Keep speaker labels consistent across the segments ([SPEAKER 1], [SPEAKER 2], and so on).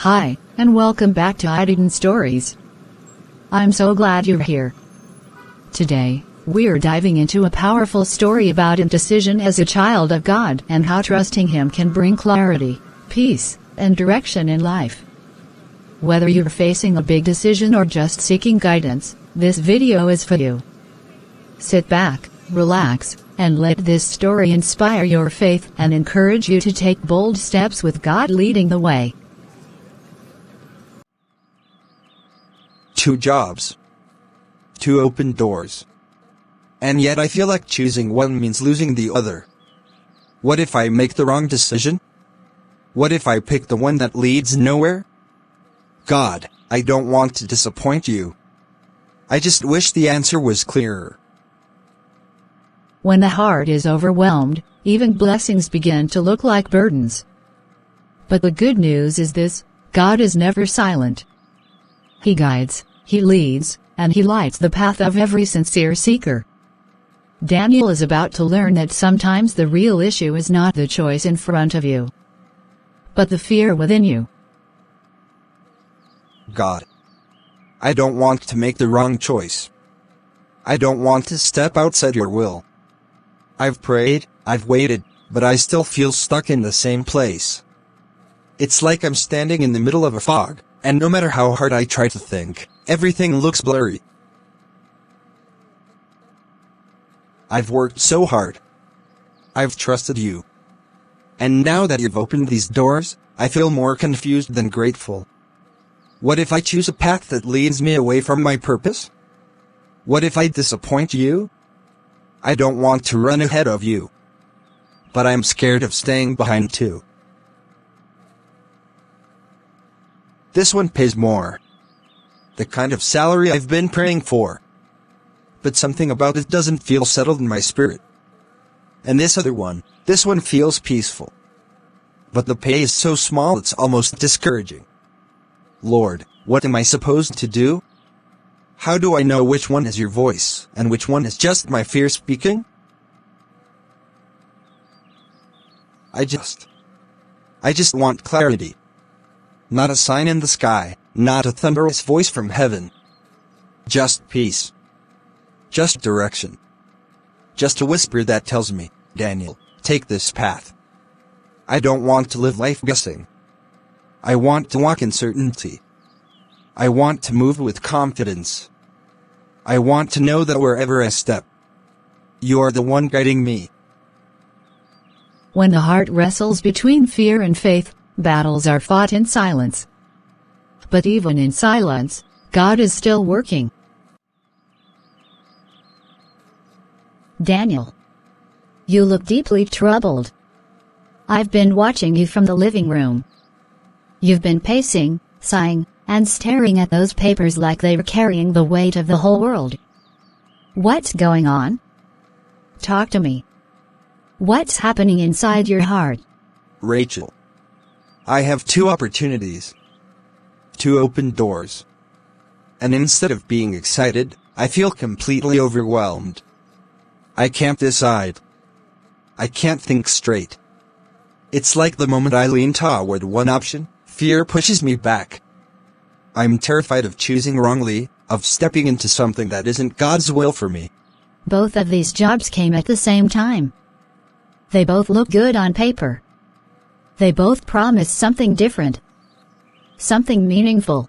[SPEAKER 1] Hi, and welcome back to Indecision Stories. I'm so glad you're here. Today, we're diving into a powerful story about indecision as a child of God and how trusting Him can bring clarity, peace, and direction in life. Whether you're facing a big decision or just seeking guidance, this video is for you. Sit back, relax, and let this story inspire your faith and encourage you to take bold steps with God leading the way.
[SPEAKER 2] 2 jobs. 2 open doors. And yet I feel like choosing one means losing the other. What if I make the wrong decision? What if I pick the one that leads nowhere? God, I don't want to disappoint you. I just wish the answer was clearer.
[SPEAKER 1] When the heart is overwhelmed, even blessings begin to look like burdens. But the good news is this: God is never silent. He guides, He leads, and He lights the path of every sincere seeker. Daniel is about to learn that sometimes the real issue is not the choice in front of you, but the fear within you.
[SPEAKER 2] God, I don't want to make the wrong choice. I don't want to step outside your will. I've prayed, I've waited, but I still feel stuck in the same place. It's like I'm standing in the middle of a fog, and no matter how hard I try to think, everything looks blurry. I've worked so hard. I've trusted you. And now that you've opened these doors, I feel more confused than grateful. What if I choose a path that leads me away from my purpose? What if I disappoint you? I don't want to run ahead of you, but I'm scared of staying behind too. This one pays more. The kind of salary I've been praying for. But something about it doesn't feel settled in my spirit. And this one feels peaceful. But the pay is so small it's almost discouraging. Lord, what am I supposed to do? How do I know which one is your voice, and which one is just my fear speaking? I just want clarity. Not a sign in the sky, not a thunderous voice from heaven. Just peace. Just direction. Just a whisper that tells me, Daniel, take this path. I don't want to live life guessing. I want to walk in certainty. I want to move with confidence. I want to know that wherever I step, you are the one guiding me.
[SPEAKER 1] When the heart wrestles between fear and faith, battles are fought in silence. But even in silence, God is still working. Daniel, you look deeply troubled. I've been watching you from the living room. You've been pacing, sighing, and staring at those papers like they were carrying the weight of the whole world. What's going on? Talk to me. What's happening inside your heart?
[SPEAKER 2] Rachel, I have 2 opportunities. 2 open doors. And instead of being excited, I feel completely overwhelmed. I can't decide. I can't think straight. It's like the moment I lean toward one option, fear pushes me back. I'm terrified of choosing wrongly, of stepping into something that isn't God's will for me.
[SPEAKER 1] Both of these jobs came at the same time. They both look good on paper. They both promise something different. Something meaningful.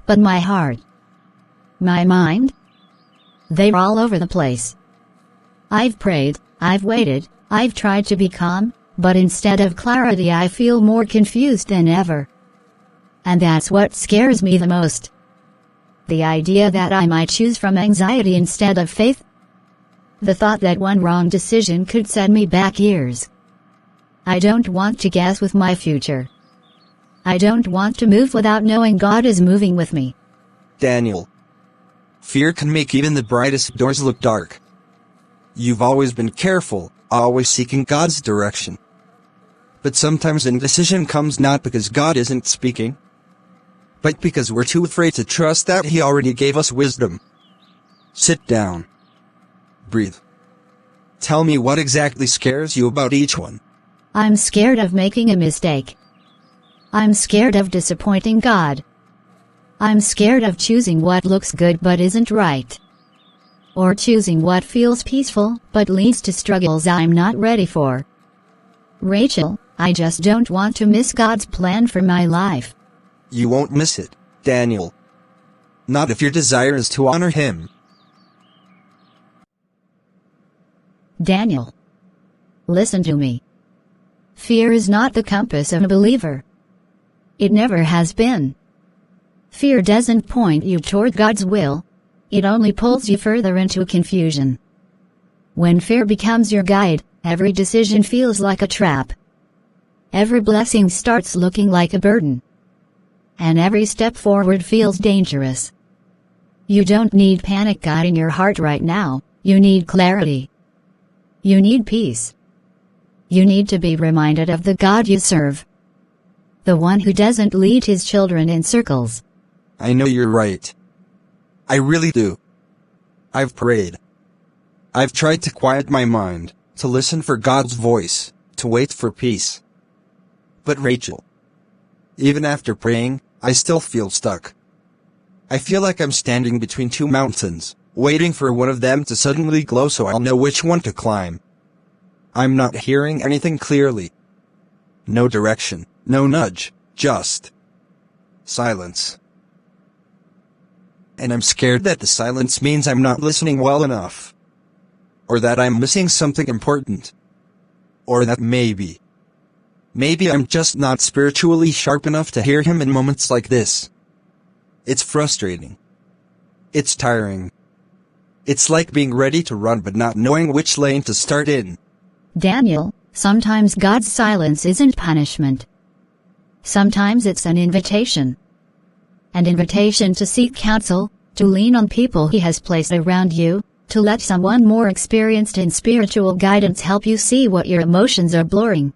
[SPEAKER 1] But my heart, my mind, they're all over the place. I've prayed, I've waited, I've tried to be calm, but instead of clarity I feel more confused than ever. And that's what scares me the most. The idea that I might choose from anxiety instead of faith. The thought that one wrong decision could set me back years. I don't want to guess with my future. I don't want to move without knowing God is moving with me.
[SPEAKER 2] Daniel, fear can make even the brightest doors look dark. You've always been careful, always seeking God's direction. But sometimes indecision comes not because God isn't speaking, but because we're too afraid to trust that He already gave us wisdom. Sit down. Breathe. Tell me what exactly scares you about each one.
[SPEAKER 1] I'm scared of making a mistake. I'm scared of disappointing God. I'm scared of choosing what looks good but isn't right. Or choosing what feels peaceful but leads to struggles I'm not ready for. Rachel, I just don't want to miss God's plan for my life.
[SPEAKER 2] You won't miss it, Daniel. Not if your desire is to honor Him.
[SPEAKER 1] Daniel, listen to me. Fear is not the compass of a believer. It never has been. Fear doesn't point you toward God's will. It only pulls you further into confusion. When fear becomes your guide, every decision feels like a trap. Every blessing starts looking like a burden. And every step forward feels dangerous. You don't need panic guiding your heart right now. You need clarity. You need peace. You need to be reminded of the God you serve. The one who doesn't lead his children in circles.
[SPEAKER 2] I know you're right. I really do. I've prayed. I've tried to quiet my mind, to listen for God's voice, to wait for peace. But Rachel, even after praying, I still feel stuck. I feel like I'm standing between two mountains, waiting for one of them to suddenly glow so I'll know which one to climb. I'm not hearing anything clearly. No direction, no nudge, just silence. And I'm scared that the silence means I'm not listening well enough. Or that I'm missing something important. Or that maybe I'm just not spiritually sharp enough to hear Him in moments like this. It's frustrating. It's tiring. It's like being ready to run but not knowing which lane to start in.
[SPEAKER 1] Daniel, sometimes God's silence isn't punishment. Sometimes it's an invitation. An invitation to seek counsel, to lean on people He has placed around you, to let someone more experienced in spiritual guidance help you see what your emotions are blurring.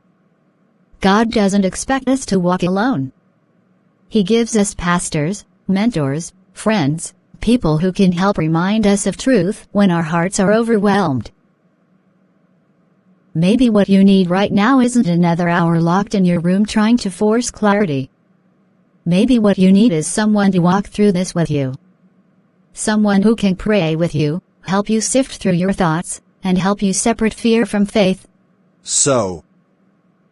[SPEAKER 1] God doesn't expect us to walk alone. He gives us pastors, mentors, friends, people who can help remind us of truth when our hearts are overwhelmed. Maybe what you need right now isn't another hour locked in your room trying to force clarity. Maybe what you need is someone to walk through this with you. Someone who can pray with you, help you sift through your thoughts, and help you separate fear from faith.
[SPEAKER 2] So,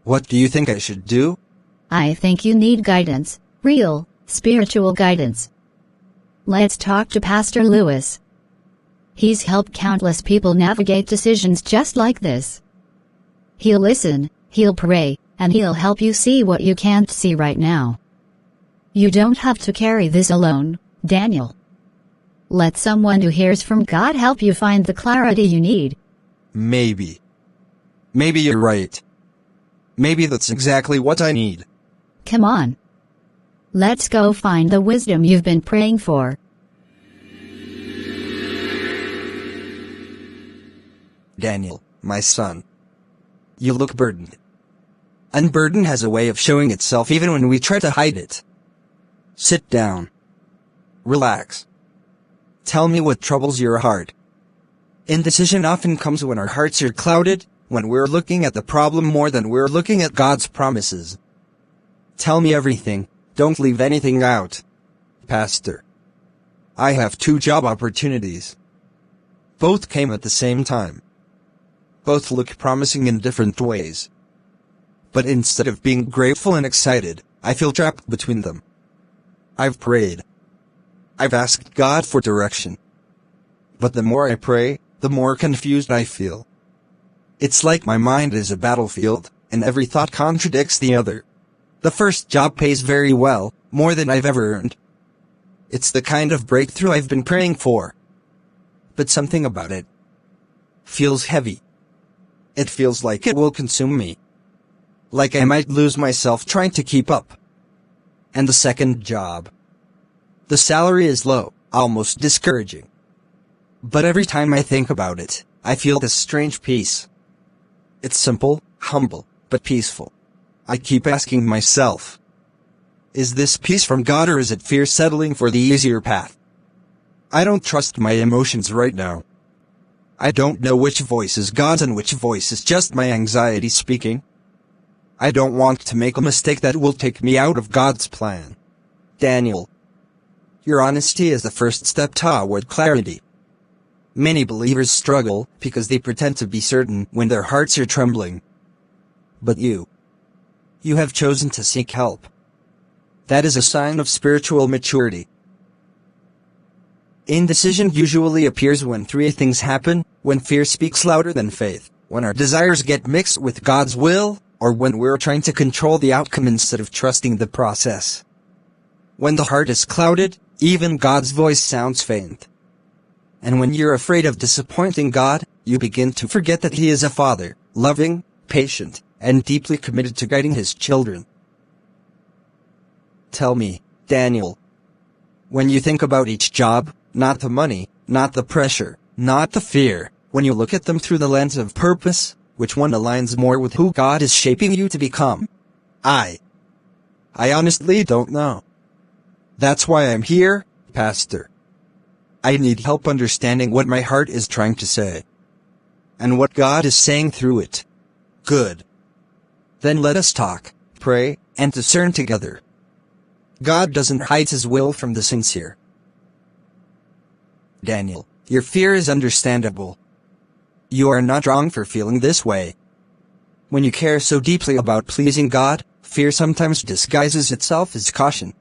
[SPEAKER 2] what do you think I should do?
[SPEAKER 1] I think you need guidance, real, spiritual guidance. Let's talk to Pastor Lewis. He's helped countless people navigate decisions just like this. He'll listen, he'll pray, and he'll help you see what you can't see right now. You don't have to carry this alone, Daniel. Let someone who hears from God help you find the clarity you need.
[SPEAKER 2] Maybe you're right. Maybe that's exactly what I need.
[SPEAKER 1] Come on. Let's go find the wisdom you've been praying for.
[SPEAKER 2] Daniel, my son. You look burdened. Unburden has a way of showing itself even when we try to hide it. Sit down. Relax. Tell me what troubles your heart. Indecision often comes when our hearts are clouded, when we're looking at the problem more than we're looking at God's promises. Tell me everything, don't leave anything out. Pastor. I have 2 job opportunities. Both came at the same time. Both look promising in different ways. But instead of being grateful and excited, I feel trapped between them. I've prayed. I've asked God for direction. But the more I pray, the more confused I feel. It's like my mind is a battlefield, and every thought contradicts the other. The first job pays very well, more than I've ever earned. It's the kind of breakthrough I've been praying for. But something about it feels heavy. It feels like it will consume me. Like I might lose myself trying to keep up. And the second job. The salary is low, almost discouraging. But every time I think about it, I feel this strange peace. It's simple, humble, but peaceful. I keep asking myself, is this peace from God or is it fear settling for the easier path? I don't trust my emotions right now. I don't know which voice is God's and which voice is just my anxiety speaking. I don't want to make a mistake that will take me out of God's plan. Daniel. Your honesty is the first step toward clarity. Many believers struggle because they pretend to be certain when their hearts are trembling. But you have chosen to seek help. That is a sign of spiritual maturity. Indecision usually appears when three things happen: when fear speaks louder than faith, when our desires get mixed with God's will, or when we're trying to control the outcome instead of trusting the process. When the heart is clouded, even God's voice sounds faint. And when you're afraid of disappointing God, you begin to forget that He is a Father, loving, patient, and deeply committed to guiding His children. Tell me, Daniel, when you think about each job, not the money, not the pressure, not the fear, when you look at them through the lens of purpose, which one aligns more with who God is shaping you to become? I honestly don't know. That's why I'm here, Pastor. I need help understanding what my heart is trying to say, and what God is saying through it. Good. Then let us talk, pray, and discern together. God doesn't hide His will from the sincere. Daniel, your fear is understandable. You are not wrong for feeling this way. When you care so deeply about pleasing God, fear sometimes disguises itself as caution.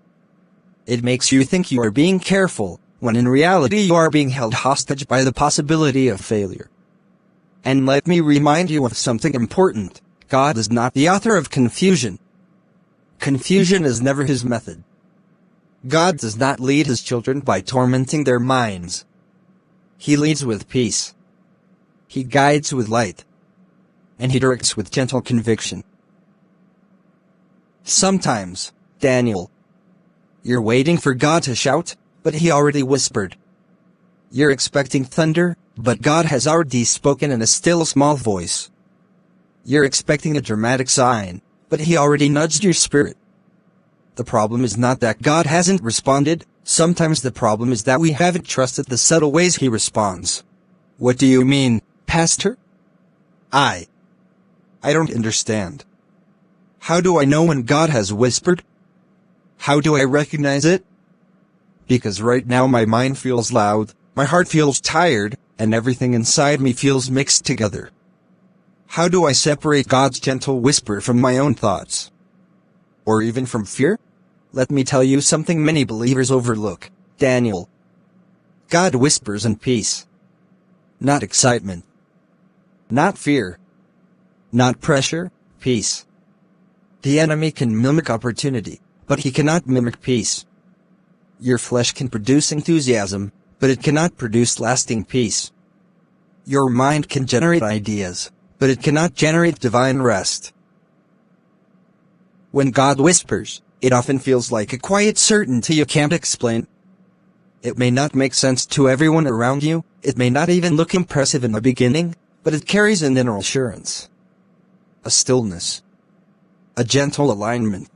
[SPEAKER 2] It makes you think you are being careful, when in reality you are being held hostage by the possibility of failure. And let me remind you of something important. God is not the author of confusion. Confusion is never His method. God does not lead His children by tormenting their minds. He leads with peace. He guides with light. And He directs with gentle conviction. Sometimes, Daniel, you're waiting for God to shout, but He already whispered. You're expecting thunder, but God has already spoken in a still small voice. You're expecting a dramatic sign, but He already nudged your spirit. The problem is not that God hasn't responded. Sometimes the problem is that we haven't trusted the subtle ways He responds. What do you mean, Pastor? I don't understand. How do I know when God has whispered? How do I recognize it? Because right now my mind feels loud, my heart feels tired, and everything inside me feels mixed together. How do I separate God's gentle whisper from my own thoughts? Or even from fear? Let me tell you something many believers overlook, Daniel. God whispers in peace. Not excitement. Not fear. Not pressure, peace. The enemy can mimic opportunity, but he cannot mimic peace. Your flesh can produce enthusiasm, but it cannot produce lasting peace. Your mind can generate ideas, but it cannot generate divine rest. When God whispers, it often feels like a quiet certainty you can't explain. It may not make sense to everyone around you, it may not even look impressive in the beginning, but it carries an inner assurance. A stillness. A gentle alignment.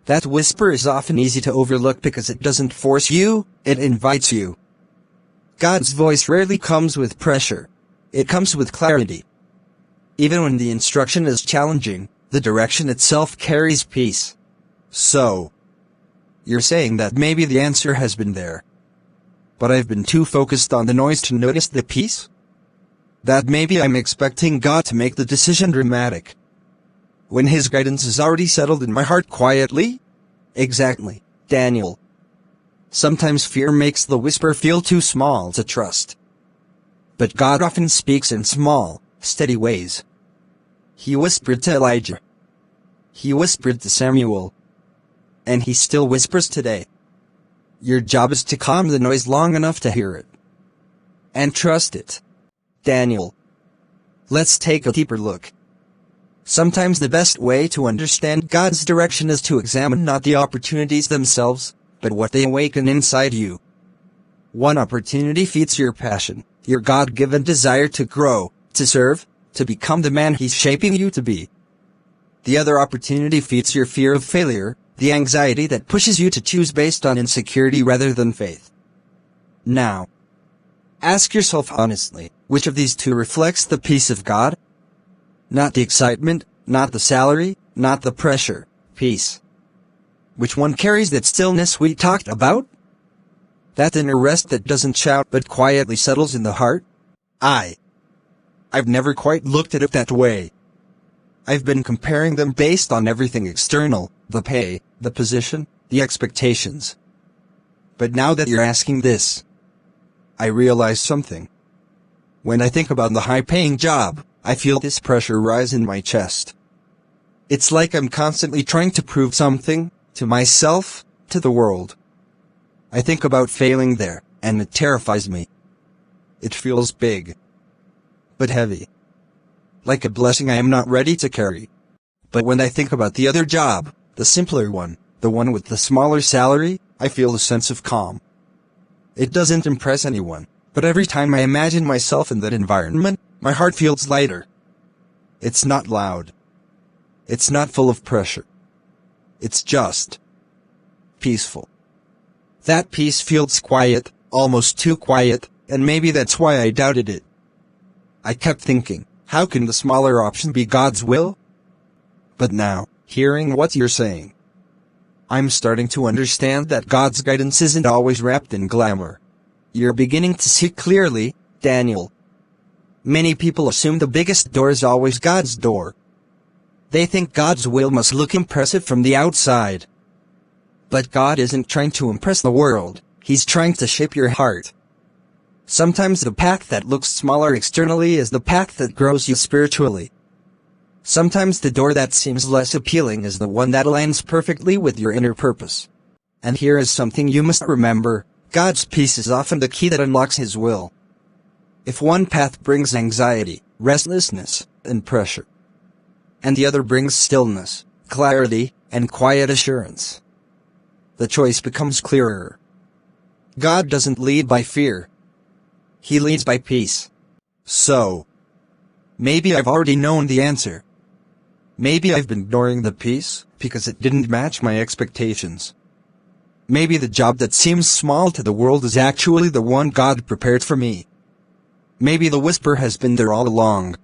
[SPEAKER 2] That whisper is often easy to overlook because it doesn't force you, it invites you. God's voice rarely comes with pressure. It comes with clarity. Even when the instruction is challenging, the direction itself carries peace. So, you're saying that maybe the answer has been there, but I've been too focused on the noise to notice the peace? That maybe I'm expecting God to make the decision dramatic, when His guidance is already settled in my heart quietly? Exactly, Daniel. Sometimes fear makes the whisper feel too small to trust. But God often speaks in small, steady ways. He whispered to Elijah. He whispered to Samuel. And He still whispers today. Your job is to calm the noise long enough to hear it. And trust it. Daniel. Let's take a deeper look. Sometimes the best way to understand God's direction is to examine not the opportunities themselves, but what they awaken inside you. One opportunity feeds your passion, your God-given desire to grow, to serve, to become the man He's shaping you to be. The other opportunity feeds your fear of failure, the anxiety that pushes you to choose based on insecurity rather than faith. Now, ask yourself honestly, which of these two reflects the peace of God? Not the excitement, Not the salary, not the pressure, peace. Which one carries that stillness we talked about? That inner rest that doesn't shout but quietly settles in the heart? I've never quite looked at it that way. I've been comparing them based on everything external, the pay, the position, the expectations. But now that you're asking this, I realize something. When I think about the high-paying job, I feel this pressure rise in my chest. It's like I'm constantly trying to prove something, to myself, to the world. I think about failing there, and it terrifies me. It feels big, but heavy. Like a blessing I am not ready to carry. But when I think about the other job, the simpler one, the one with the smaller salary, I feel a sense of calm. It doesn't impress anyone, but every time I imagine myself in that environment, my heart feels lighter. It's not loud. It's not full of pressure. It's just peaceful. That peace feels quiet, almost too quiet, and maybe that's why I doubted it. I kept thinking, how can the smaller option be God's will? But now, hearing what you're saying, I'm starting to understand that God's guidance isn't always wrapped in glamour. You're beginning to see clearly, Daniel. Many people assume the biggest door is always God's door. They think God's will must look impressive from the outside. But God isn't trying to impress the world, He's trying to shape your heart. Sometimes the path that looks smaller externally is the path that grows you spiritually. Sometimes the door that seems less appealing is the one that aligns perfectly with your inner purpose. And here is something you must remember, God's peace is often the key that unlocks His will. If one path brings anxiety, restlessness, and pressure, and the other brings stillness, clarity, and quiet assurance, the choice becomes clearer. God doesn't lead by fear. He leads by peace. So, maybe I've already known the answer. Maybe I've been ignoring the peace because it didn't match my expectations. Maybe the job that seems small to the world is actually the one God prepared for me. Maybe the whisper has been there all along.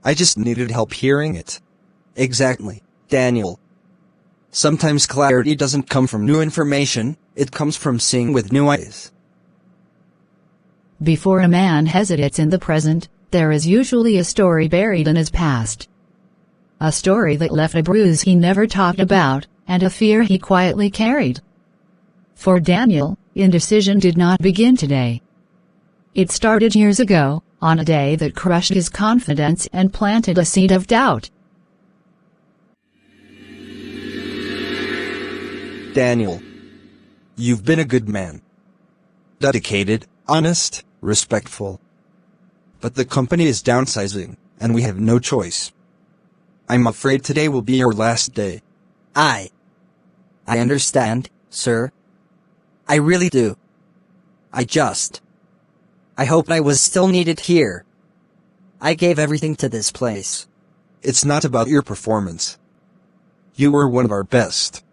[SPEAKER 2] I just needed help hearing it. Exactly, Daniel. Sometimes clarity doesn't come from new information, it comes from seeing with new eyes.
[SPEAKER 1] Before a man hesitates in the present, there is usually a story buried in his past. A story that left a bruise he never talked about, and a fear he quietly carried. For Daniel, indecision did not begin today. It started years ago, on a day that crushed his confidence and planted a seed of doubt.
[SPEAKER 2] Daniel, you've been a good man. Dedicated, honest, respectful. But the company is downsizing, and we have no choice. I'm afraid today will be your last day.
[SPEAKER 3] I understand, sir. I really do. I hoped I was still needed here. I gave everything to this place.
[SPEAKER 2] It's not about your performance. You were one of our best.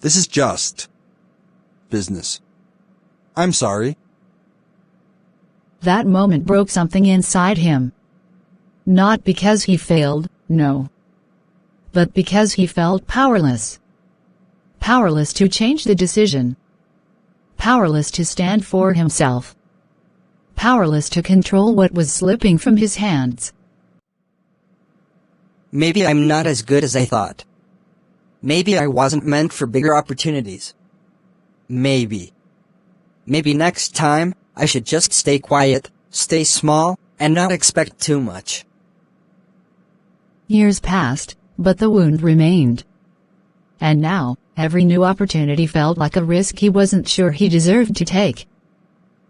[SPEAKER 2] This is just business. I'm sorry.
[SPEAKER 1] That moment broke something inside him. Not because he failed, no. But because he felt powerless. Powerless to change the decision. Powerless to stand for himself. Powerless to control what was slipping from his hands.
[SPEAKER 3] Maybe I'm not as good as I thought. Maybe I wasn't meant for bigger opportunities. Maybe next time, I should just stay quiet, stay small, and not expect too much.
[SPEAKER 1] Years passed, but the wound remained. And now, every new opportunity felt like a risk he wasn't sure he deserved to take.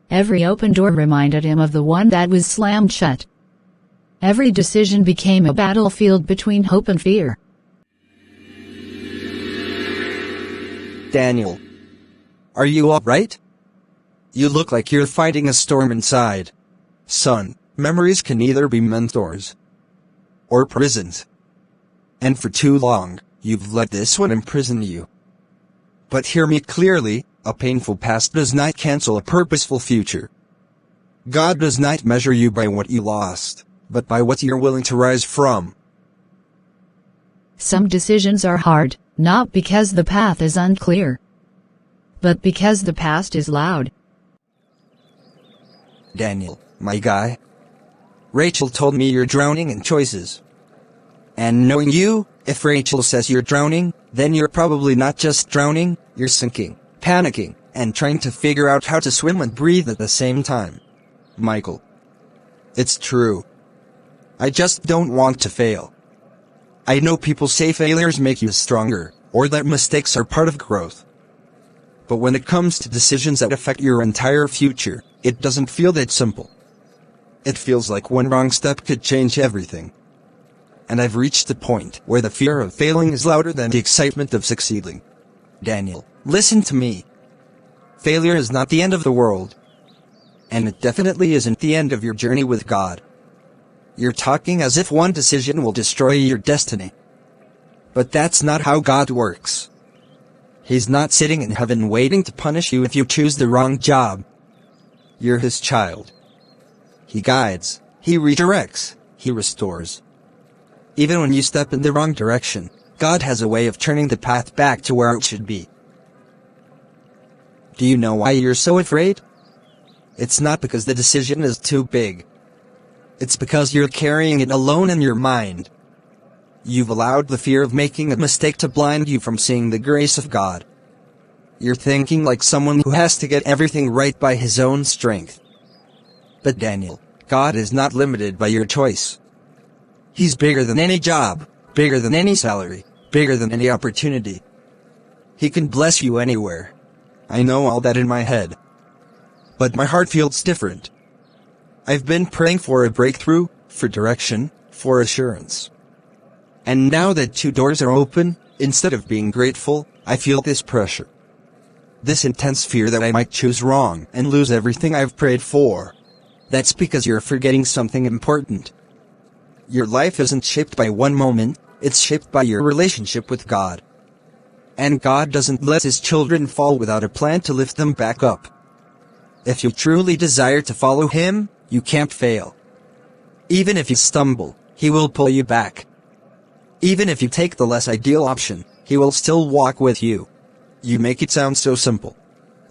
[SPEAKER 1] Every open door reminded him of the one that was slammed shut. Every decision became a battlefield between hope and fear.
[SPEAKER 2] Daniel, are you all right? You look like you're fighting a storm inside. Son, memories can either be mentors or prisons. And for too long, you've let this one imprison you. But hear me clearly, a painful past does not cancel a purposeful future. God does not measure you by what you lost, but by what you're willing to rise from.
[SPEAKER 1] Some decisions are hard, not because the path is unclear, but because the past is loud.
[SPEAKER 2] Daniel, my guy. Rachel told me you're drowning in choices. And knowing you, if Rachel says you're drowning, then you're probably not just drowning, you're sinking, panicking, and trying to figure out how to swim and breathe at the same time. Michael. It's true. I just don't want to fail. I know people say failures make you stronger, or that mistakes are part of growth. But when it comes to decisions that affect your entire future, it doesn't feel that simple. It feels like one wrong step could change everything. And I've reached the point where the fear of failing is louder than the excitement of succeeding. Daniel, listen to me. Failure is not the end of the world. And it definitely isn't the end of your journey with God. You're talking as if one decision will destroy your destiny. But that's not how God works. He's not sitting in heaven waiting to punish you if you choose the wrong job. You're His child. He guides, He redirects, He restores. Even when you step in the wrong direction, God has a way of turning the path back to where it should be. Do you know why you're so afraid? It's not because the decision is too big. It's because you're carrying it alone in your mind. You've allowed the fear of making a mistake to blind you from seeing the grace of God. You're thinking like someone who has to get everything right by his own strength. But Daniel, God is not limited by your choice. He's bigger than any job, bigger than any salary, bigger than any opportunity. He can bless you anywhere. I know all that in my head. But my heart feels different. I've been praying for a breakthrough, for direction, for assurance. And now that 2 doors are open, instead of being grateful, I feel this pressure. This intense fear that I might choose wrong and lose everything I've prayed for. That's because you're forgetting something important. Your life isn't shaped by one moment, it's shaped by your relationship with God. And God doesn't let His children fall without a plan to lift them back up. If you truly desire to follow Him, you can't fail. Even if you stumble, He will pull you back. Even if you take the less ideal option, He will still walk with you. You make it sound so simple.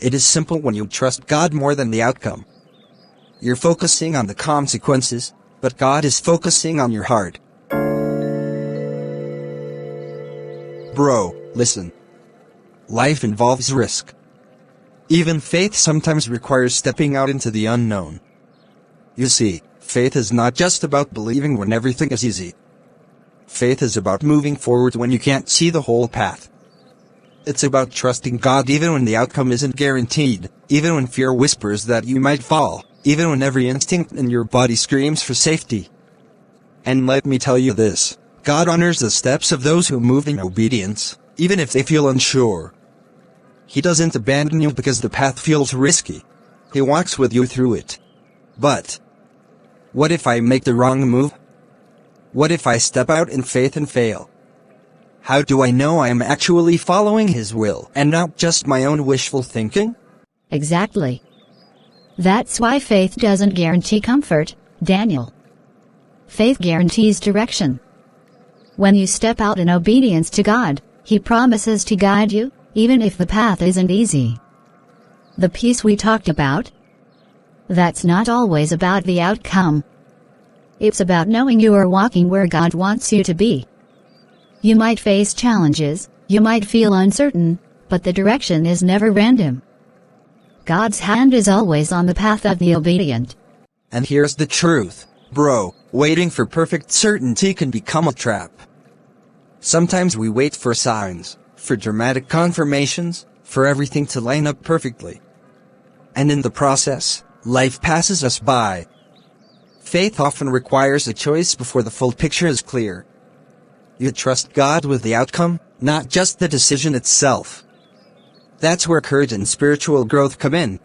[SPEAKER 2] It is simple when you trust God more than the outcome. You're focusing on the consequences, but God is focusing on your heart. Bro, listen. Life involves risk. Even faith sometimes requires stepping out into the unknown. You see, faith is not just about believing when everything is easy. Faith is about moving forward when you can't see the whole path. It's about trusting God even when the outcome isn't guaranteed, even when fear whispers that you might fall, even when every instinct in your body screams for safety. And let me tell you this, God honors the steps of those who move in obedience, even if they feel unsure. He doesn't abandon you because the path feels risky. He walks with you through it. But what if I make the wrong move? What if I step out in faith and fail? How do I know I am actually following His will and not just my own wishful thinking?
[SPEAKER 1] Exactly. That's why faith doesn't guarantee comfort, Daniel. Faith guarantees direction. When you step out in obedience to God, He promises to guide you, even if the path isn't easy. The peace we talked about? That's not always about the outcome. It's about knowing you are walking where God wants you to be. You might face challenges, you might feel uncertain, but the direction is never random. God's hand is always on the path of the obedient.
[SPEAKER 2] And here's the truth, bro, waiting for perfect certainty can become a trap. Sometimes we wait for signs, for dramatic confirmations, for everything to line up perfectly. And in the process, life passes us by. Faith often requires a choice before the full picture is clear. You trust God with the outcome, not just the decision itself. That's where courage and spiritual growth come in.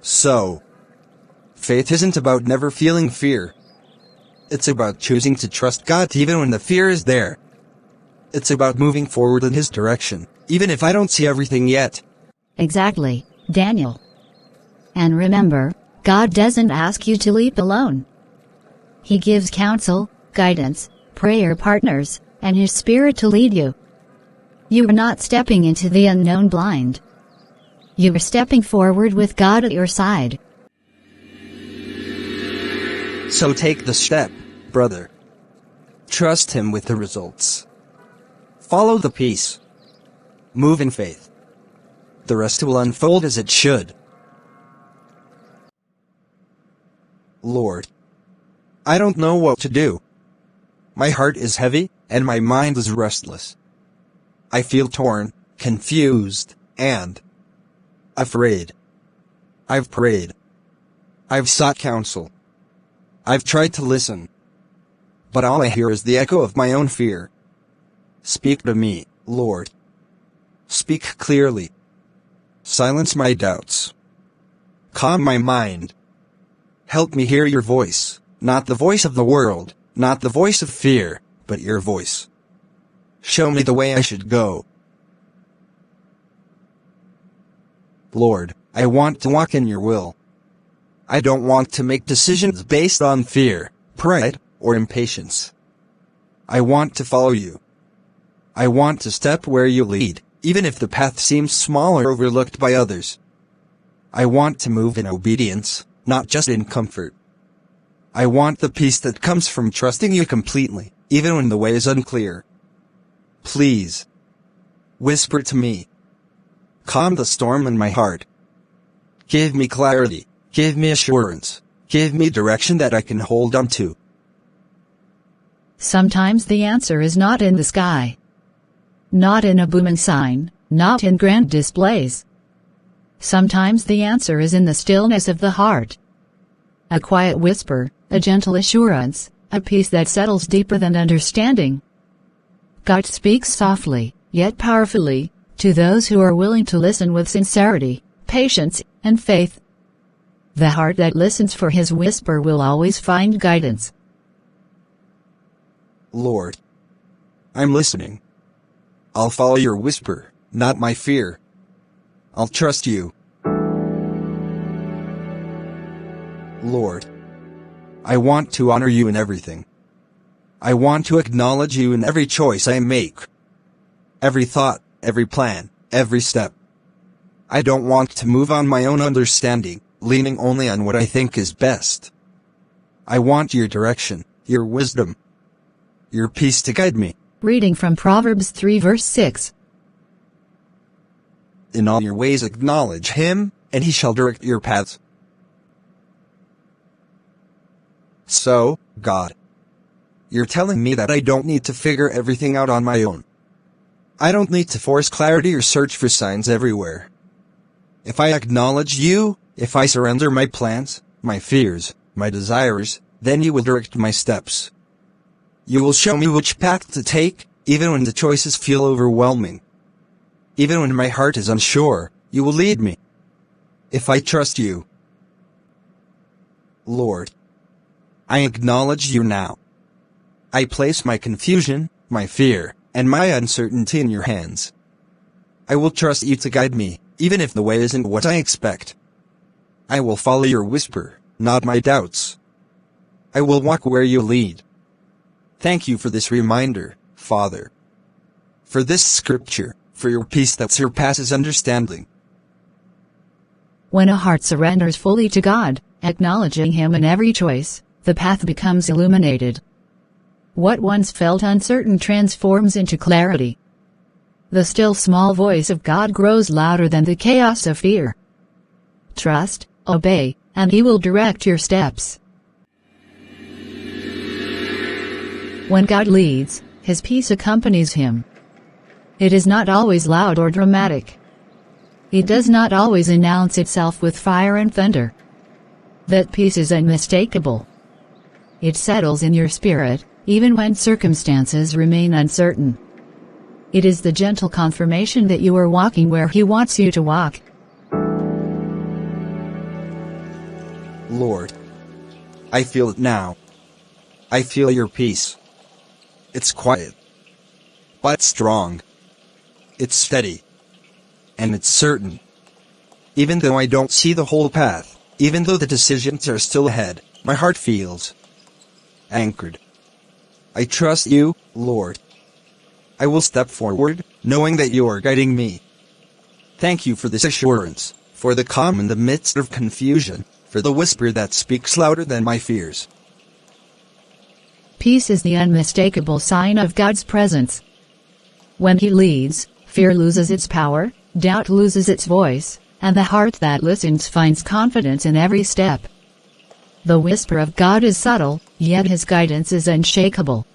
[SPEAKER 2] So, faith isn't about never feeling fear. It's about choosing to trust God even when the fear is there. It's about moving forward in His direction, even if I don't see everything yet.
[SPEAKER 1] Exactly, Daniel. And remember, God doesn't ask you to leap alone. He gives counsel, guidance, prayer partners, and His Spirit to lead you. You are not stepping into the unknown blind. You are stepping forward with God at your side.
[SPEAKER 2] So take the step, brother. Trust Him with the results. Follow the peace. Move in faith. The rest will unfold as it should. Lord, I don't know what to do. My heart is heavy, and my mind is restless. I feel torn, confused, and afraid. I've prayed. I've sought counsel. I've tried to listen. But all I hear is the echo of my own fear. Speak to me, Lord. Speak clearly. Silence my doubts. Calm my mind. Help me hear your voice, not the voice of the world, not the voice of fear, but your voice. Show me the way I should go. Lord, I want to walk in your will. I don't want to make decisions based on fear, pride, or impatience. I want to follow you. I want to step where you lead, even if the path seems small or overlooked by others. I want to move in obedience, not just in comfort. I want the peace that comes from trusting you completely, even when the way is unclear. Please, whisper to me. Calm the storm in my heart. Give me clarity, give me assurance, give me direction that I can hold on to.
[SPEAKER 1] Sometimes the answer is not in the sky. Not in a booming sign, not in grand displays. Sometimes the answer is in the stillness of the heart. A quiet whisper, a gentle assurance, a peace that settles deeper than understanding. God speaks softly, yet powerfully, to those who are willing to listen with sincerity, patience, and faith. The heart that listens for His whisper will always find guidance.
[SPEAKER 2] Lord, I'm listening. I'll follow your whisper, not my fear. I'll trust you. Lord, I want to honor you in everything. I want to acknowledge you in every choice I make. Every thought, every plan, every step. I don't want to move on my own understanding, leaning only on what I think is best. I want your direction, your wisdom, your peace to guide me.
[SPEAKER 1] Reading from Proverbs 3 verse 6.
[SPEAKER 2] In all your ways acknowledge Him, and He shall direct your paths. So, God, you're telling me that I don't need to figure everything out on my own. I don't need to force clarity or search for signs everywhere. If I acknowledge you, if I surrender my plans, my fears, my desires, then you will direct my steps. You will show me which path to take, even when the choices feel overwhelming. Even when my heart is unsure, you will lead me. If I trust you, Lord, I acknowledge you now. I place my confusion, my fear, and my uncertainty in your hands. I will trust you to guide me, even if the way isn't what I expect. I will follow your whisper, not my doubts. I will walk where you lead. Thank you for this reminder, Father. For this scripture, for your peace that surpasses understanding.
[SPEAKER 1] When a heart surrenders fully to God, acknowledging Him in every choice, the path becomes illuminated. What once felt uncertain transforms into clarity. The still small voice of God grows louder than the chaos of fear. Trust, obey, and He will direct your steps. When God leads, His peace accompanies Him. It is not always loud or dramatic. It does not always announce itself with fire and thunder. That peace is unmistakable. It settles in your spirit, even when circumstances remain uncertain. It is the gentle confirmation that you are walking where He wants you to walk.
[SPEAKER 2] Lord, I feel it now. I feel your peace. It's quiet, but strong. It's steady, and it's certain. Even though I don't see the whole path, even though the decisions are still ahead, my heart feels anchored. I trust you, Lord. I will step forward, knowing that you are guiding me. Thank you for this assurance, for the calm in the midst of confusion, for the whisper that speaks louder than my fears.
[SPEAKER 1] Peace is the unmistakable sign of God's presence. When He leads, fear loses its power, doubt loses its voice, and the heart that listens finds confidence in every step. The whisper of God is subtle, yet His guidance is unshakable.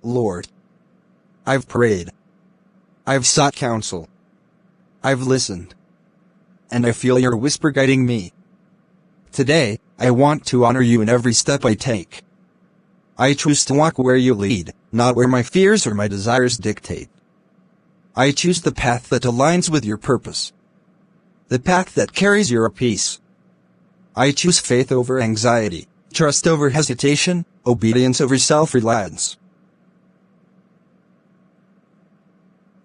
[SPEAKER 2] Lord, I've prayed. I've sought counsel. I've listened. And I feel your whisper guiding me. Today, I want to honor you in every step I take. I choose to walk where you lead, not where my fears or my desires dictate. I choose the path that aligns with your purpose. The path that carries your peace. I choose faith over anxiety, trust over hesitation, obedience over self-reliance.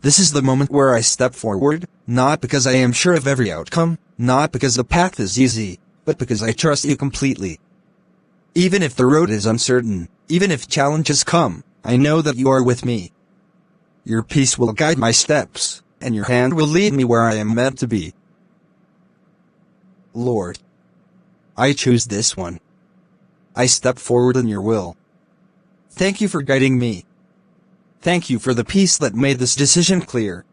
[SPEAKER 2] This is the moment where I step forward, not because I am sure of every outcome, not because the path is easy, but because I trust you completely. Even if the road is uncertain, even if challenges come, I know that you are with me. Your peace will guide my steps, and your hand will lead me where I am meant to be. Lord, I choose this one. I step forward in your will. Thank you for guiding me. Thank you for the peace that made this decision clear.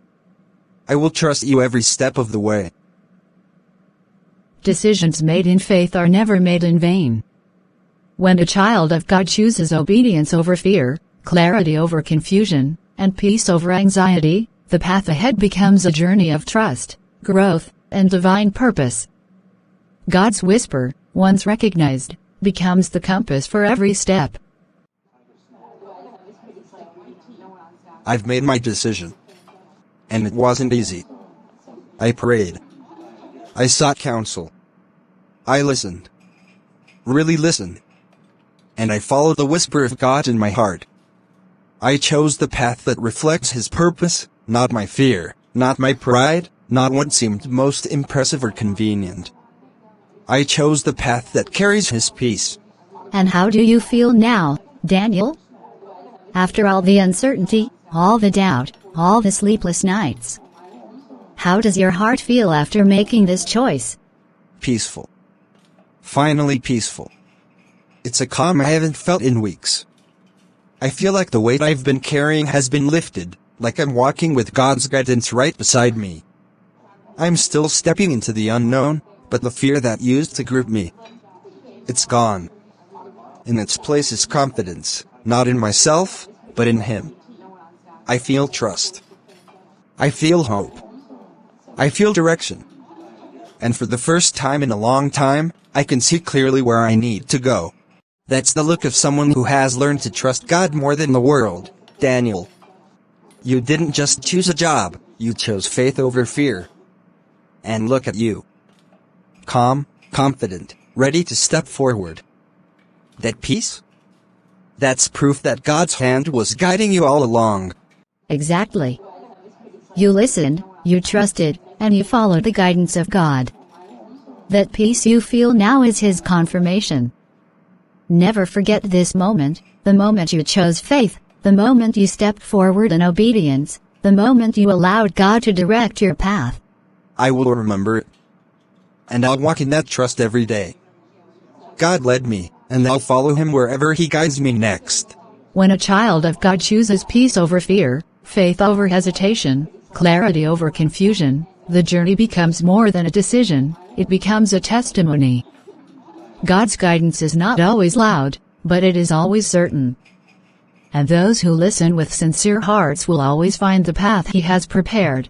[SPEAKER 2] I will trust you every step of the way.
[SPEAKER 1] Decisions made in faith are never made in vain. When a child of God chooses obedience over fear, clarity over confusion, and peace over anxiety, the path ahead becomes a journey of trust, growth, and divine purpose. God's whisper, once recognized, becomes the compass for every step.
[SPEAKER 2] I've made my decision. And it wasn't easy. I prayed. I sought counsel. I listened. Really listened. And I followed the whisper of God in my heart. I chose the path that reflects His purpose, not my fear, not my pride, not what seemed most impressive or convenient. I chose the path that carries His peace.
[SPEAKER 1] And how do you feel now, Daniel? After all the uncertainty, all the doubt, all the sleepless nights. How does your heart feel after making this choice?
[SPEAKER 2] Peaceful. Finally peaceful. It's a calm I haven't felt in weeks. I feel like the weight I've been carrying has been lifted, like I'm walking with God's guidance right beside me. I'm still stepping into the unknown, but the fear that used to grip me, it's gone. In its place is confidence, not in myself, but in Him. I feel trust. I feel hope. I feel direction. And for the first time in a long time, I can see clearly where I need to go. That's the look of someone who has learned to trust God more than the world, Daniel. You didn't just choose a job, you chose faith over fear. And look at you. Calm, confident, ready to step forward. That peace? That's proof that God's hand was guiding you all along.
[SPEAKER 1] Exactly. You listened, you trusted, and you followed the guidance of God. That peace you feel now is His confirmation. Never forget this moment, the moment you chose faith, the moment you stepped forward in obedience, the moment you allowed God to direct your path.
[SPEAKER 2] I will remember it. And I'll walk in that trust every day. God led me, and I'll follow Him wherever He guides me next.
[SPEAKER 1] When a child of God chooses peace over fear, faith over hesitation, clarity over confusion, the journey becomes more than a decision, it becomes a testimony. God's guidance is not always loud, but it is always certain. And those who listen with sincere hearts will always find the path He has prepared.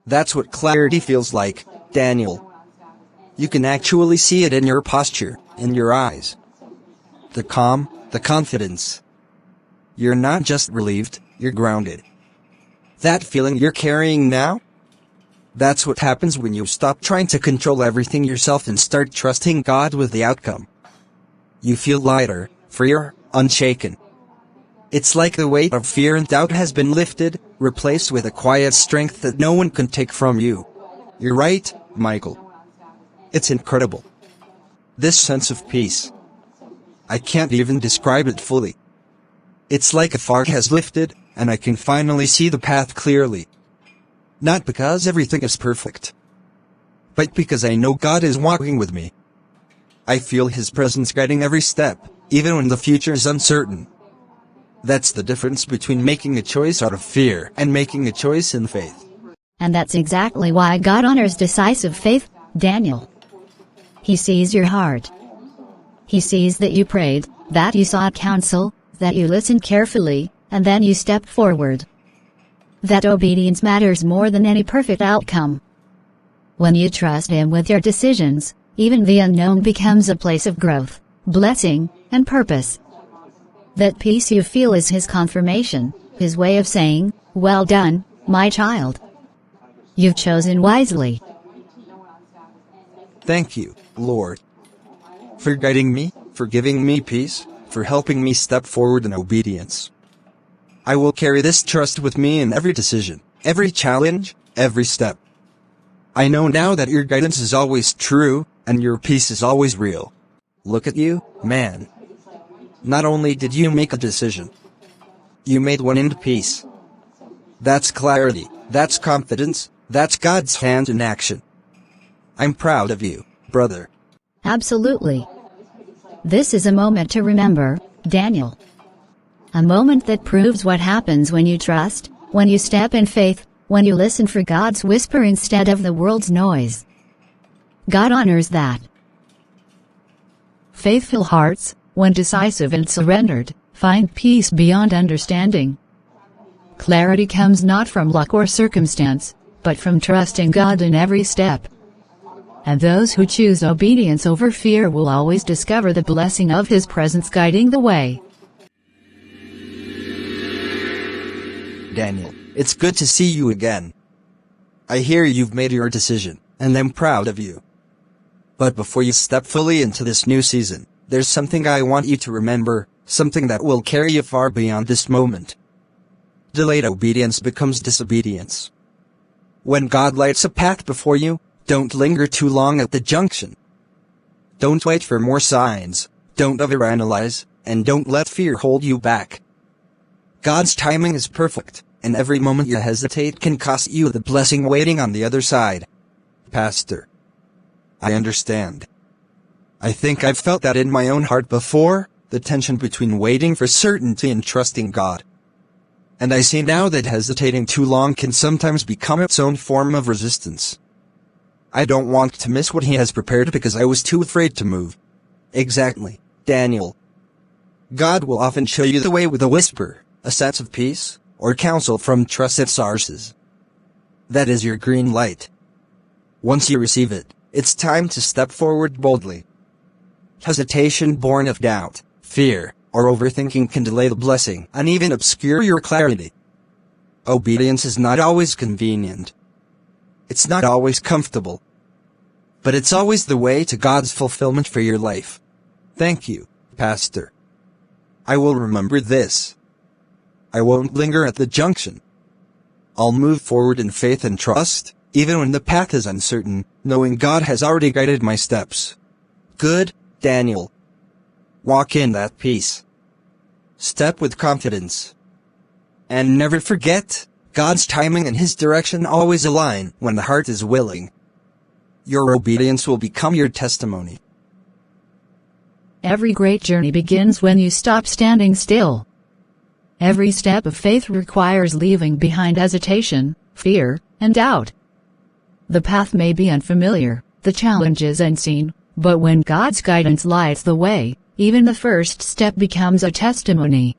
[SPEAKER 2] That's what clarity feels like, Daniel. You can actually see it in your posture, in your eyes. The calm, the confidence. You're not just relieved, you're grounded. That feeling you're carrying now? That's what happens when you stop trying to control everything yourself and start trusting God with the outcome. You feel lighter, freer, unshaken. It's like the weight of fear and doubt has been lifted, replaced with a quiet strength that no one can take from you. You're right, Michael. It's incredible. This sense of peace. I can't even describe it fully. It's like a fog has lifted, and I can finally see the path clearly. Not because everything is perfect, but because I know God is walking with me. I feel His presence guiding every step, even when the future is uncertain. That's the difference between making a choice out of fear and making a choice in faith.
[SPEAKER 1] And that's exactly why God honors decisive faith, Daniel. He sees your heart. He sees that you prayed, that you sought counsel, that you listened carefully, and then you stepped forward. That obedience matters more than any perfect outcome. When you trust Him with your decisions, even the unknown becomes a place of growth, blessing, and purpose. That peace you feel is His confirmation, His way of saying, "Well done, my child. You've chosen wisely."
[SPEAKER 2] Thank you, Lord, for guiding me, for giving me peace, for helping me step forward in obedience. I will carry this trust with me in every decision, every challenge, every step. I know now that your guidance is always true, and your peace is always real. Look at you, man. Not only did you make a decision, you made one in peace. That's clarity, that's confidence, that's God's hand in action. I'm proud of you, brother.
[SPEAKER 1] Absolutely. This is a moment to remember, Daniel. A moment that proves what happens when you trust, when you step in faith, when you listen for God's whisper instead of the world's noise. God honors that.
[SPEAKER 4] Faithful hearts, when decisive and surrendered, find peace beyond understanding. Clarity comes not from luck or circumstance, but from trusting God in every step. And those who choose obedience over fear will always discover the blessing of His presence guiding the way.
[SPEAKER 2] Daniel, it's good to see you again. I hear you've made your decision, and I'm proud of you. But before you step fully into this new season, there's something I want you to remember, something that will carry you far beyond this moment. Delayed obedience becomes disobedience. When God lights a path before you, don't linger too long at the junction. Don't wait for more signs, don't overanalyze, and don't let fear hold you back. God's timing is perfect, and every moment you hesitate can cost you the blessing waiting on the other side. Pastor, I understand. I think I've felt that in my own heart before, the tension between waiting for certainty and trusting God. And I see now that hesitating too long can sometimes become its own form of resistance. I don't want to miss what He has prepared because I was too afraid to move. Exactly, Daniel. God will often show you the way with a whisper, a sense of peace, or counsel from trusted sources. That is your green light. Once you receive it, it's time to step forward boldly. Hesitation born of doubt, fear, or overthinking can delay the blessing and even obscure your clarity. Obedience is not always convenient. It's not always comfortable. But it's always the way to God's fulfillment for your life. Thank you, Pastor. I will remember this. I won't linger at the junction. I'll move forward in faith and trust, even when the path is uncertain, knowing God has already guided my steps. Good, Daniel. Walk in that peace. Step with confidence. And never forget, God's timing and His direction always align when the heart is willing. Your obedience will become your testimony.
[SPEAKER 4] Every great journey begins when you stop standing still. Every step of faith requires leaving behind hesitation, fear, and doubt. The path may be unfamiliar, the challenge is unseen, but when God's guidance lights the way, even the first step becomes a testimony.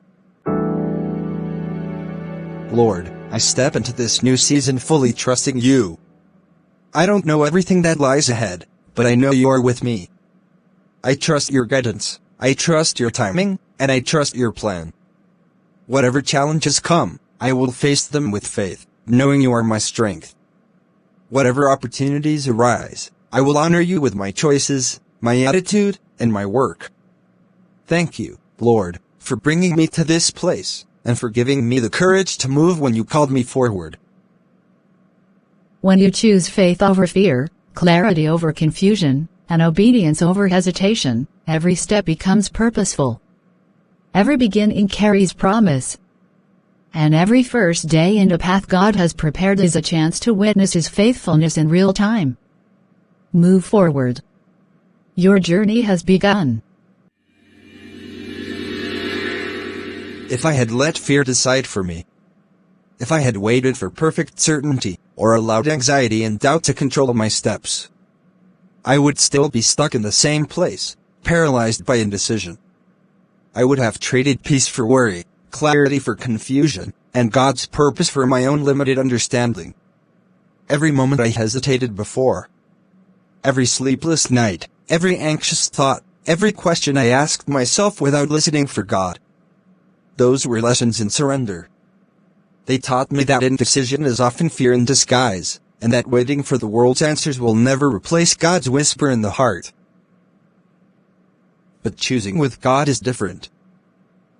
[SPEAKER 2] Lord, I step into this new season fully trusting You. I don't know everything that lies ahead, but I know You are with me. I trust Your guidance, I trust Your timing, and I trust Your plan. Whatever challenges come, I will face them with faith, knowing You are my strength. Whatever opportunities arise, I will honor You with my choices, my attitude, and my work. Thank You, Lord, for bringing me to this place, and for giving me the courage to move when You called me forward.
[SPEAKER 4] When you choose faith over fear, clarity over confusion, and obedience over hesitation, every step becomes purposeful. Every beginning carries promise. And every first day in the path God has prepared is a chance to witness His faithfulness in real time. Move forward. Your journey has begun.
[SPEAKER 2] If I had let fear decide for me, if I had waited for perfect certainty, or allowed anxiety and doubt to control my steps, I would still be stuck in the same place, paralyzed by indecision. I would have traded peace for worry, clarity for confusion, and God's purpose for my own limited understanding. Every moment I hesitated before, every sleepless night, every anxious thought, every question I asked myself without listening for God, those were lessons in surrender. They taught me that indecision is often fear in disguise, and that waiting for the world's answers will never replace God's whisper in the heart. But choosing with God is different.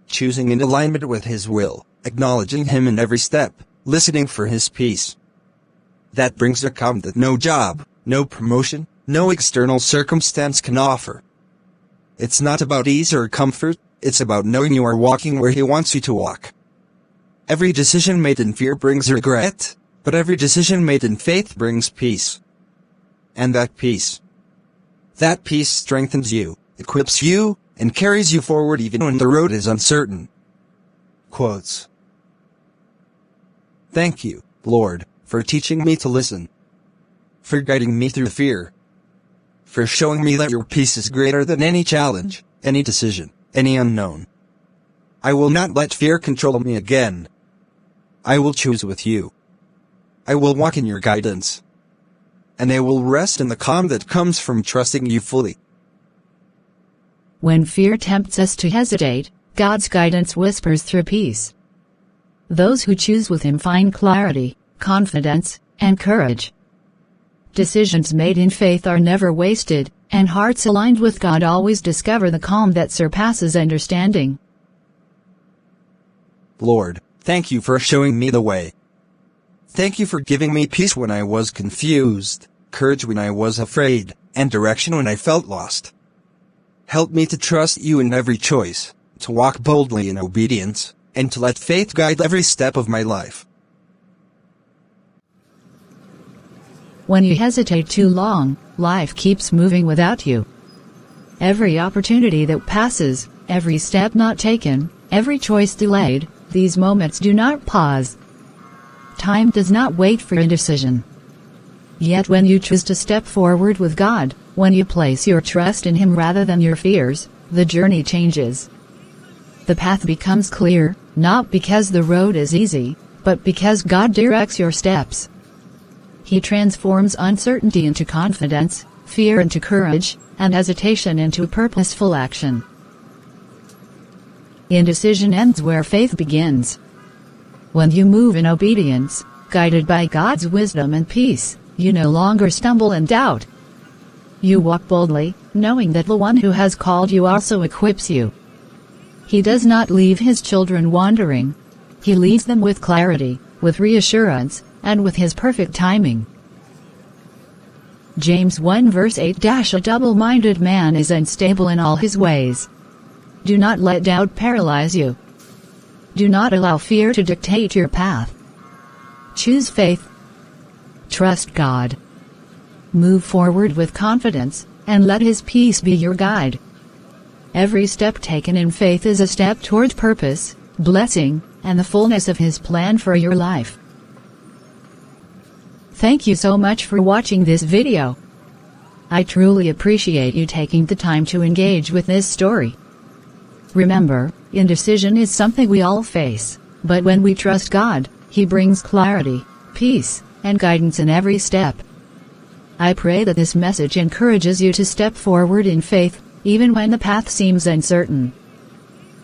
[SPEAKER 2] Choosing in alignment with His will, acknowledging Him in every step, listening for His peace. That brings a calm that no job, no promotion, no external circumstance can offer. It's not about ease or comfort, it's about knowing you are walking where He wants you to walk. Every decision made in fear brings regret, but every decision made in faith brings peace. And that peace strengthens you, equips you, and carries you forward even when the road is uncertain. Quotes. Thank you, Lord, for teaching me to listen, for guiding me through fear, for showing me that your peace is greater than any challenge, any decision, any unknown. I will not let fear control me again. I will choose with you. I will walk in your guidance. And I will rest in the calm that comes from trusting you fully.
[SPEAKER 4] When fear tempts us to hesitate, God's guidance whispers through peace. Those who choose with Him find clarity, confidence, and courage. Decisions made in faith are never wasted, and hearts aligned with God always discover the calm that surpasses understanding.
[SPEAKER 2] Lord, thank you for showing me the way. Thank you for giving me peace when I was confused, courage when I was afraid, and direction when I felt lost. Help me to trust you in every choice, to walk boldly in obedience, and to let faith guide every step of my life.
[SPEAKER 4] When you hesitate too long, life keeps moving without you. Every opportunity that passes, every step not taken, every choice delayed, these moments do not pause. Time does not wait for indecision. Yet when you choose to step forward with God, when you place your trust in Him rather than your fears, the journey changes. The path becomes clear, not because the road is easy, but because God directs your steps. He transforms uncertainty into confidence, fear into courage, and hesitation into purposeful action. Indecision ends where faith begins. When you move in obedience, guided by God's wisdom and peace, you no longer stumble and doubt. You walk boldly, knowing that the one who has called you also equips you. He does not leave His children wandering. He leads them with clarity, with reassurance, and with His perfect timing. James 1 verse 8 A double-minded man is unstable in all his ways. Do not let doubt paralyze you. Do not allow fear to dictate your path. Choose faith. Trust God. Move forward with confidence, and let His peace be your guide. Every step taken in faith is a step towards purpose, blessing, and the fullness of His plan for your life. Thank you so much for watching this video. I truly appreciate you taking the time to engage with this story. Remember, indecision is something we all face, but when we trust God, He brings clarity, peace, and guidance in every step. I pray that this message encourages you to step forward in faith, even when the path seems uncertain.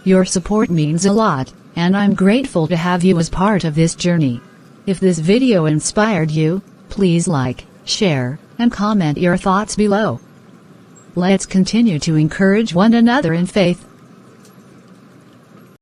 [SPEAKER 4] Your support means a lot, and I'm grateful to have you as part of this journey. If this video inspired you, please like, share, and comment your thoughts below. Let's continue to encourage one another in faith,